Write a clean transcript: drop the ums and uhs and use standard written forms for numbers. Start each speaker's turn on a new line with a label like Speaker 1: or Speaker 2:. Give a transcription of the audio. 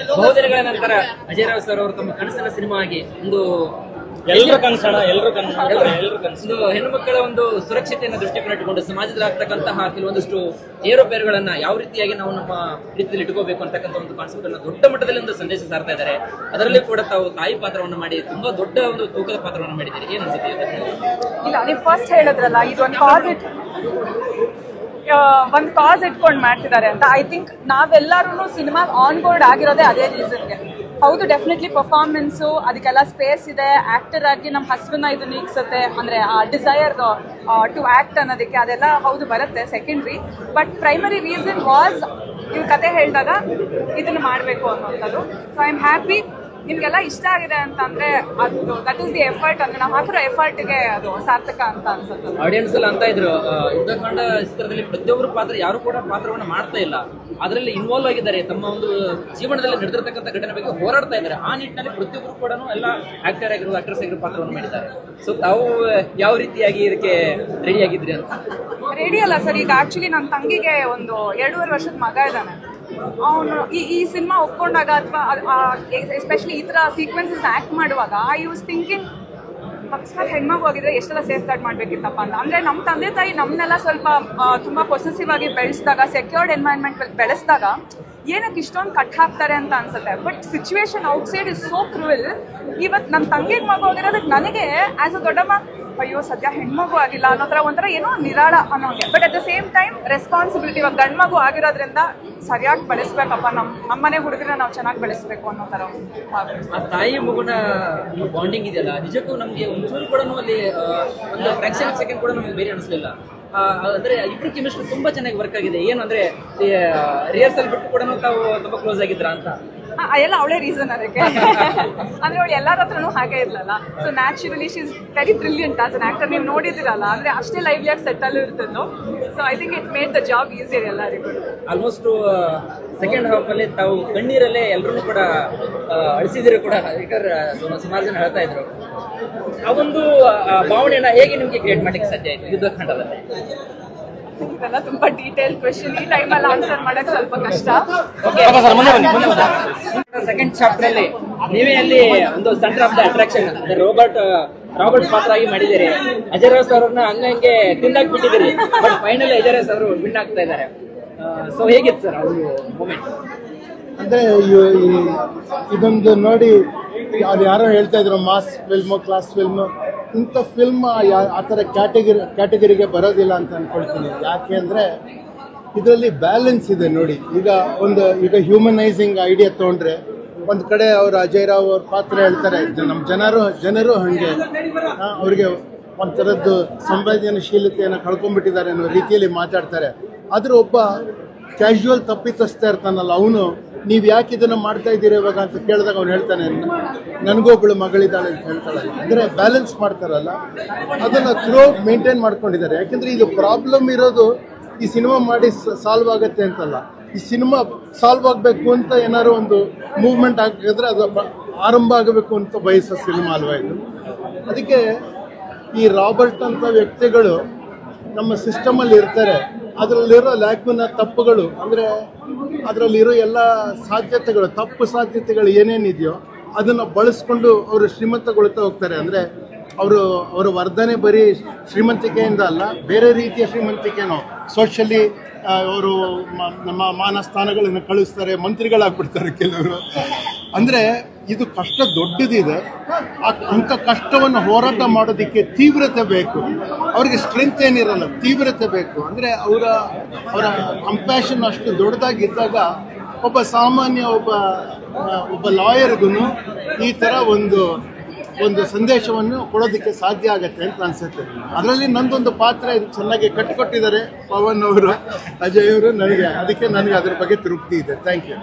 Speaker 1: ಬಹುದಿನಗಳ ನಂತರ ಅಜಯ್ ರಾವ್ ಸರ್ ಅವರು ತಮ್ಮ ಕನಸಿನ ಸಿನಿಮಾ ಆಗಿ ಒಂದು
Speaker 2: ಎಲ್ಲರೂ ಕನಸಣ ಎಲ್ಲರೂ
Speaker 1: ಕನಸು ಹೆಣ್ಣು ಮಕ್ಕಳ ಒಂದು ಸುರಕ್ಷತೆಯನ್ನು ದೃಷ್ಟಿಕೋನ ಇಟ್ಟುಕೊಂಡು ಸಮಾಜದಲ್ಲಿ ಆಗ್ತಕ್ಕಂತಹ ಕೆಲವೊಂದಷ್ಟು ಏರುಪೇರುಗಳನ್ನ ಯಾವ ರೀತಿಯಾಗಿ ನಾವು ನಮ್ಮ ರೀತಿಯಲ್ಲಿ ಇಟ್ಕೋಬೇಕು ಅಂತಕ್ಕಂಥ ಒಂದು ಕಾನ್ಸೆಪ್ಟ್ ಅನ್ನು ದೊಡ್ಡ ಮಟ್ಟದಲ್ಲಿ ಒಂದು ಸಂದೇಶ ಸಾರ್ತಾ ಇದ್ದಾರೆ. ಅದರಲ್ಲಿ ಕೂಡ ತಾವು ತಾಯಿ ಪಾತ್ರವನ್ನು ಮಾಡಿ ತುಂಬಾ ದೊಡ್ಡ ಒಂದು ತೂಕದ ಪಾತ್ರವನ್ನು ಮಾಡಿದ್ದೀರಿ. ಏನ್ ಅನ್ಸುತ್ತೆ?
Speaker 3: ಇಲ್ಲ, ನೀವು ಫಸ್ಟ್ ಹೇಳಿದ್ರಲ್ಲ ಇದು ಒಂದು ಕಾಸ್ ಇಟ್ಕೊಂಡು ಮಾಡ್ತಿದ್ದಾರೆ ಅಂತ. ಐ ಥಿಂಕ್ ನಾವೆಲ್ಲರೂ ಸಿನಿಮಾ ಆನ್ ಬೋರ್ಡ್ ಆಗಿರೋದೇ ಅದೇ ರೀಸನ್ಗೆ. ಹೌದು, ಡೆಫಿನೆಟ್ಲಿ ಪರ್ಫಾರ್ಮೆನ್ಸು ಅದಕ್ಕೆಲ್ಲ ಸ್ಪೇಸ್ ಇದೆ. ಆಕ್ಟರ್ ಆಗಿ ನಮ್ಮ ಹಸ್ಬೆಂಡ್ನ ಇದು ನೀಗ್ಸುತ್ತೆ, ಅಂದರೆ ಆ ಡಿಸೈರ್ ಟು ಆಕ್ಟ್ ಅನ್ನೋದಕ್ಕೆ ಅದೆಲ್ಲ ಹೌದು ಬರುತ್ತೆ, secondary. But primary reason was ಇವ್ರ ಕತೆ ಹೇಳಿದಾಗ ಇದನ್ನು ಮಾಡಬೇಕು ಅನ್ನೋಂಥದ್ದು. So I am happy. ನಿಮ್ಗೆಲ್ಲ ಇಷ್ಟ ಆಗಿದೆ ಅಂತಂದ್ರೆ ಅದು ದಟ್ ಇಸ್ ದಿ ಎಫರ್ಟ್, ಅಂದ್ರೆ ನಾವು ಹಾಕಿರೋ ಎಫರ್ಟ್ಗೆ ಅದು ಸಾರ್ಥಕ ಅಂತ ಅನ್ಸುತ್ತೆ.
Speaker 1: ಆಡಿಯನ್ಸ್ ಎಲ್ಲ ಅಂತ ಇದ್ರು ಯುದ್ಧಕಾಂಡ ಚಿತ್ರದಲ್ಲಿ ಪ್ರತಿಯೊಬ್ಬರು ಪಾತ್ರ ಯಾರು ಕೂಡ ಪಾತ್ರವನ್ನು ಮಾಡ್ತಾ ಇಲ್ಲ, ಅದರಲ್ಲಿ ಇನ್ವಾಲ್ವ್ ಆಗಿದ್ದಾರೆ, ತಮ್ಮ ಒಂದು ಜೀವನದಲ್ಲಿ ನಡೆದಿರ್ತಕ್ಕಂಥ ಘಟನೆ ಬಗ್ಗೆ ಹೋರಾಡ್ತಾ ಇದ್ದಾರೆ. ಆ ನಿಟ್ಟಿನಲ್ಲಿ ಪ್ರತಿಯೊಬ್ಬರು ಕೂಡ ಎಲ್ಲ ಆಕ್ಟರ್ ಆಗಿರೋ ಆಕ್ಟ್ರೆಸ್ ಆಗಿರೋ ಪಾತ್ರವನ್ನು ಮಾಡಿದ್ದಾರೆ. ಸೊ ತಾವು ಯಾವ ರೀತಿಯಾಗಿ ಇದಕ್ಕೆ ರೆಡಿ ಆಗಿದ್ರಿ ಅಂತ?
Speaker 3: ರೆಡಿ ಅಲ್ಲ ಸರ್, ಈಗ ಆಕ್ಚುಲಿ ನನ್ನ ತಂಗಿಗೆ ಒಂದು 2.5 ವರ್ಷದ ಮಗ ಇದ್ದಾನೆ. ಅವನು ಈ ಸಿನಿಮಾ ಒಪ್ಕೊಂಡಾಗ ಅಥವಾ ಎಸ್ಪೆಷಲಿ ಈ ಥರ ಸೀಕ್ವೆನ್ಸಸ್ ಆ್ಯಕ್ಟ್ ಮಾಡುವಾಗ ಐ ವಾಸ್ ಥಿಂಕಿಂಗ್ ಅಕಸ್ಮಾತ್ ಹೆಣ್ಮಗು ಆಗಿದ್ರೆ ಎಷ್ಟೆಲ್ಲ ಸೇಫ್ ಗಾರ್ಡ್ ಮಾಡಬೇಕಿತ್ತಪ್ಪ ಅಂತ. ಅಂದರೆ ನಮ್ಮ ತಂದೆ ತಾಯಿ ನಮ್ಮನ್ನೆಲ್ಲ ಸ್ವಲ್ಪ ತುಂಬ ಪೊಸೆಸಿವ್ ಆಗಿ ಬೆಳೆಸಿದಾಗ, ಸೆಕ್ಯೂರ್ಡ್ ಎನ್ವೈರನ್ಮೆಂಟ್ ಬೆಳೆಸಿದಾಗ ಏನಕ್ಕೆ ಇಷ್ಟೊಂದು ಕಟ್ ಹಾಕ್ತಾರೆ ಅಂತ ಅನ್ಸುತ್ತೆ. But situation outside is so cruel. ಇವತ್ತು ನನ್ನ ತಂಗಿಗೆ ಮಗು ಆಗಿರೋದಕ್ಕೆ ನನಗೆ ಆ್ಯಸ್ ಅ ದೊಡ್ಡಮ್ಮ ಅಯ್ಯೋ ಸದ್ಯ ಹೆಣ್ಮಗು ಆಗಿಲ್ಲ ಅನ್ನೋ ಥರ ಒಂಥರ ಏನೋ ನಿರಾಳ ಅನ್ನೋಂಗೆ. But at the same time responsibility, ಇವಾಗ ಗಂಡು ಮಗು ಆಗಿರೋದ್ರಿಂದ ಸರಿಯಾಗಿ ಬೆಳೆಸ್ಬೇಕಪ್ಪ, ನಮ್ಮನೆ ಹುಡುಗರನ್ನ ನಾವು ಚೆನ್ನಾಗಿ ಬೆಳೆಸ್ಬೇಕು ಅನ್ನೋ ಥರ.
Speaker 1: ಆ ತಾಯಿ ಮಗುನ ಬಾಂಡಿಂಗ್ ಇದೆಯಲ್ಲ, ನಿಜಕ್ಕೂ ನಮಗೆ ಒಂಚೂರು ಕೂಡ ಅಲ್ಲಿ ಒಂದು ಫ್ರಾಕ್ಷನ್ ಸೆಕೆಂಡ್ ಕೂಡ ನಮ್ಗೆ ಬೇರೆ ಅನಿಸ್ಲಿಲ್ಲ. ಅಂದ್ರೆ ಇಬ್ರು ಕೆಮಿಸ್ಟ್ರಿ ತುಂಬಾ ಚೆನ್ನಾಗಿ ವರ್ಕ್ ಆಗಿದೆ. ಏನು ಅಂದ್ರೆ ರಿಹರ್ಸಲ್ ಬಿಟ್ಟು ಕೂಡ ತಾವು ತುಂಬಾ ಕ್ಲೋಸ್ ಆಗಿದ್ರ ಅಂತ?
Speaker 3: ಎಲ್ಲ ಅವಳೇ ರೀಸನ್ ಅದಕ್ಕೆ. ಅಂದ್ರೆ ಅವಳು ಎಲ್ಲರ ಹತ್ರನೂ ಹಾಗೆ ಇರ್ಲಲ್ಲ. So naturally she is very brilliant as an actor. ನೀವು ನೋಡಿದಿರಲ್ಲ, ಅಂದ್ರೆ ಅಷ್ಟೇ ಲೈವ್ಲಿಯಾಗಿ ಸೆಟ್ ಅಲ್ಲೂ ಇರ್ತಿದ್ಲು. So I think it made the job easier ಎಲ್ಲರಿಗೂ.
Speaker 1: ಆಲ್ಮೋಸ್ಟ್ ಸೆಕೆಂಡ್ ಹಾಫ್ ಅಲ್ಲಿ ತಾವು ಕಣ್ಣೀರಲ್ಲೇ ಎಲ್ಲರೂ ಕೂಡ ಅಳಿಸಿದ್ರು ಕೂಡ, ಸುಮಾರು ಜನ ಹೇಳ್ತಾ ಇದ್ರು. ಆ ಒಂದು ಭಾವನೆಯನ್ನ ಹೇಗೆ ನಿಮ್ಗೆ ಕ್ರಿಯೇಟ್ ಮಾಡ್ಲಿಕ್ಕೆ ಸಾಧ್ಯ ಆಯ್ತು ಯುದ್ಧಕಾಂಡದಲ್ಲಿ?
Speaker 3: ಇದೆಲ್ಲ ತುಂಬಾ ಡೀಟೇಲ್ ಕ್ವೆಶ್ಚನ್, ಈ ಟೈಮಲ್ಲಿ ಆನ್ಸರ್ ಮಾಡಕ್ ಸ್ವಲ್ಪ ಕಷ್ಟ.
Speaker 1: ಸೆಕೆಂಡ್ ಚಾಪ್ಟರ್ ಅಲ್ಲಿ ನೀವೇ ಅಲ್ಲಿ ಒಂದು centre of the attraction Robert ಪಾತ್ರ ಆಗಿ ಮಾಡಿದ್ದೀರಿ. ಅಜಯ್ ರಾವ್ ಸರ್ ಅವ್ರನ್ನ ಹಂಗೆ ತಿಂದಾಕ್ ಬಿಟ್ಟಿದ್ದೀರಿ. ಬಟ್ ಫೈನಲ್ ಅಜಯ್ ರಾವ್ ಅವರು ವಿನ್ ಆಗ್ತಾ ಇದ್ದಾರೆ. ಸೊ ಹೇಗಿತ್ತು ಸರ್ ಅವ್ರ ಮೂಮೆಂಟ್?
Speaker 4: ಅಂದ್ರೆ ಇದೊಂದು ನೋಡಿ, ಅವ್ರು ಯಾರೋ ಹೇಳ್ತಾ ಇದ್ರು ಮಾಸ್ ಫಿಲ್ಮು, ಕ್ಲಾಸ್ ಫಿಲ್ಮು. ಇಂಥ ಫಿಲ್ಮ್ ಆ ಥರ ಕ್ಯಾಟಗರಿಗೆ ಬರೋದಿಲ್ಲ ಅಂತ ಅಂದ್ಕೊಳ್ತೀನಿ. ಯಾಕೆ ಅಂದರೆ ಇದರಲ್ಲಿ ಬ್ಯಾಲೆನ್ಸ್ ಇದೆ ನೋಡಿ. ಈಗ ಹ್ಯೂಮನೈಸಿಂಗ್ ಐಡಿಯಾ ತೊಗೊಂಡ್ರೆ ಒಂದು ಕಡೆ ಅವರು ಅಜಯ್ ರಾವ್ ಅವ್ರ ಪಾತ್ರ ಹೇಳ್ತಾರೆ, ನಮ್ಮ ಜನರು ಹಾಗೆ ಅವ್ರಿಗೆ ಒಂಥರದ್ದು ಸಂವೇದನಶೀಲತೆಯನ್ನು ಕಳ್ಕೊಂಡ್ಬಿಟ್ಟಿದ್ದಾರೆ ಅನ್ನೋ ರೀತಿಯಲ್ಲಿ ಮಾತಾಡ್ತಾರೆ. ಆದರೂ ಒಬ್ಬ ಕ್ಯಾಶುವಲ್ ತಪ್ಪಿತಸ್ತಾ ಇರ್ತಾನಲ್ಲ, ಅವನು ನೀವು ಯಾಕೆ ಇದನ್ನು ಮಾಡ್ತಾ ಇದ್ದೀರಿ ಇವಾಗ ಅಂತ ಕೇಳಿದಾಗ ಅವ್ನು ಹೇಳ್ತಾನೆ, ನನಗೊಬ್ಬಳು ಮಗಳಿದ್ದಾಳೆ ಅಂತ ಹೇಳ್ತಾಳೆ. ಅಂದರೆ ಬ್ಯಾಲೆನ್ಸ್ ಮಾಡ್ತಾರಲ್ಲ, ಅದನ್ನು ಥ್ರೂಔಟ್ ಮೇಂಟೈನ್ ಮಾಡ್ಕೊಂಡಿದ್ದಾರೆ. ಯಾಕೆಂದರೆ ಇದು ಪ್ರಾಬ್ಲಮ್ ಇರೋದು ಈ ಸಿನಿಮಾ ಮಾಡಿ ಸಾಲ್ವ್ ಆಗುತ್ತೆ ಅಂತಲ್ಲ, ಈ ಸಿನಿಮಾ ಸಾಲ್ವ್ ಆಗಬೇಕು ಅಂತ ಏನಾದ್ರು ಒಂದು ಮೂವ್ಮೆಂಟ್ ಆಗಿದ್ರೆ ಅದು ಆರಂಭ ಆಗಬೇಕು ಅಂತ ಬಯಸೋ ಸಿನಿಮಾ ಅಲ್ವಾ ಇದು. ಅದಕ್ಕೆ ಈ ರಾಬರ್ಟ್ ಅಂತ ವ್ಯಕ್ತಿಗಳು ನಮ್ಮ ಸಿಸ್ಟಮಲ್ಲಿ ಇರ್ತಾರೆ. ಅದರಲ್ಲಿರೋ ಲ್ಯಾಕುನ ತಪ್ಪುಗಳು, ಅಂದರೆ ಅದರಲ್ಲಿರೋ ಎಲ್ಲ ಸಾಧ್ಯತೆಗಳು, ತಪ್ಪು ಸಾಧ್ಯತೆಗಳು ಏನೇನಿದೆಯೋ ಅದನ್ನು ಬಳಸ್ಕೊಂಡು ಅವರು ಶ್ರೀಮಂತಗೊಳ್ತಾ ಹೋಗ್ತಾರೆ. ಅಂದರೆ ಅವರ ವರ್ಧನೆ ಬರೀ ಶ್ರೀಮಂತಿಕೆಯಿಂದ ಅಲ್ಲ, ಬೇರೆ ರೀತಿಯ ಶ್ರೀಮಂತಿಕೆನೋ, ಸೋಷಲಿ ಅವರು ನಮ್ಮ ಮಾನಸ್ಥಾನಗಳನ್ನು ಕಳಿಸ್ತಾರೆ, ಮಂತ್ರಿಗಳಾಗ್ಬಿಡ್ತಾರೆ ಕೆಲವರು. ಅಂದರೆ ಇದು ಕಷ್ಟ ದೊಡ್ಡದಿದೆ. ಅಂಥ ಕಷ್ಟವನ್ನು ಹೋರಾಟ ಮಾಡೋದಕ್ಕೆ ತೀವ್ರತೆ ಬೇಕು. ಅವರಿಗೆ ಸ್ಟ್ರೆಂತ್ ಏನಿರಲ್ಲ, ತೀವ್ರತೆ ಬೇಕು. ಅಂದರೆ ಅವರ ಕಂಪ್ಯಾಷನ್ ಅಷ್ಟು ದೊಡ್ಡದಾಗಿದ್ದಾಗ ಒಬ್ಬ ಸಾಮಾನ್ಯ ಒಬ್ಬ ಲಾಯರ್ಗೂ ಈ ಥರ ಒಂದು ಸಂದೇಶವನ್ನು ಕೊಡೋದಕ್ಕೆ ಸಾಧ್ಯ ಆಗತ್ತೆ ಅಂತ ಅನ್ಸುತ್ತೆ. ಅದರಲ್ಲಿ ನಂದೊಂದು ಪಾತ್ರ ಇದು ಚೆನ್ನಾಗಿ ಕಟ್ಟಿಕೊಟ್ಟಿದ್ದಾರೆ ಪವನ್ ಅವರು, ಅಜಯ್ ಅವರು. ಅದಕ್ಕೆ ನನಗೆ ಅದ್ರ ಬಗ್ಗೆ ತೃಪ್ತಿ ಇದೆ. Thank you.